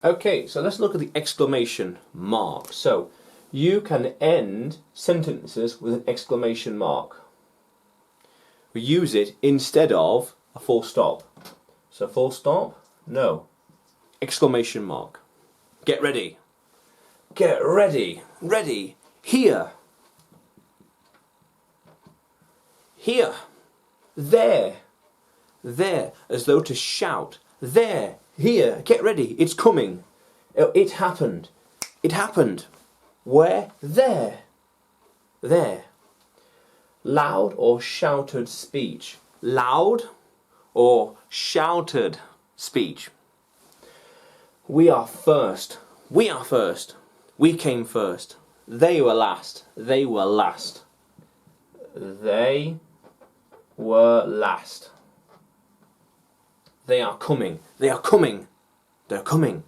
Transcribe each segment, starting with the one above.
Okay, so let's look at the exclamation mark. So you can end sentences with an exclamation mark. We use it instead of a full stop. So full stop, no. Exclamation mark. Get ready. Get ready. Ready. Here. Here. There. There. As though to shout. There. Here. Get ready. It's coming. It happened. It happened. Where? There. There. Loud or shouted speech. Loud or shouted speech. We are first. We are first. We came first. They were last. They were last. They were last. They are coming. They are coming. They're coming.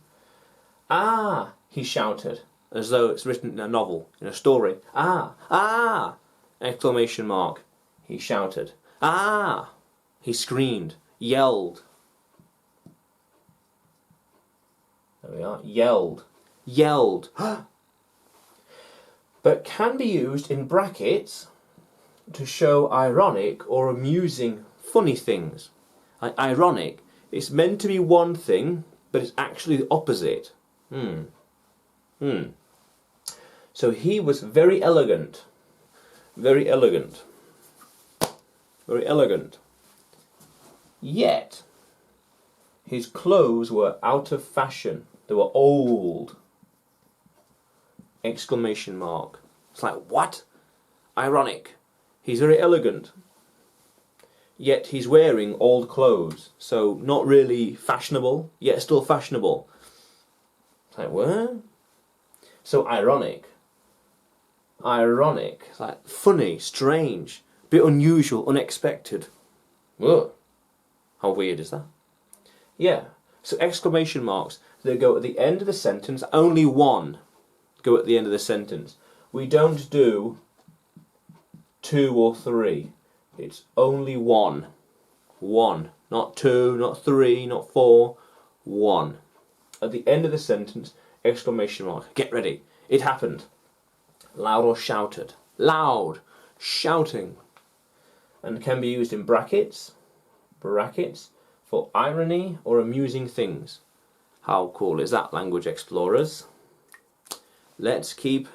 Ah, he shouted, as though it's written in a novel, in a story. Ah, ah, exclamation mark. He shouted. Ah, he screamed, yelled. There we are. Yelled. Yelled. But can be used in brackets to show ironic or amusing, funny things. Like ironic, it's meant to be one thing, but it's actually the opposite. So he was very elegant. Very elegant. Very elegant. Yet, his clothes were out of fashion. They were old. Exclamation mark. It's like, what? Ironic. He's very elegant. Yet he's wearing old clothes. So not really fashionable, yet still fashionable. It's like, what? So ironic. Ironic. It's like funny, strange, a bit unusual, unexpected. Whoa. How weird is that? Yeah. So exclamation marks, they go at the end of the sentence. Only one go at the end of the sentence. We don't do 2 or 3. It's only one. One. Not 2, not 3, not 4. 1. At the end of the sentence, exclamation mark. Get ready. It happened. Loud or shouted. Loud. Shouting. And can be used in brackets. Brackets. For irony or amusing things. How cool is that, language explorers? Let's keep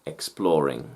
exploring.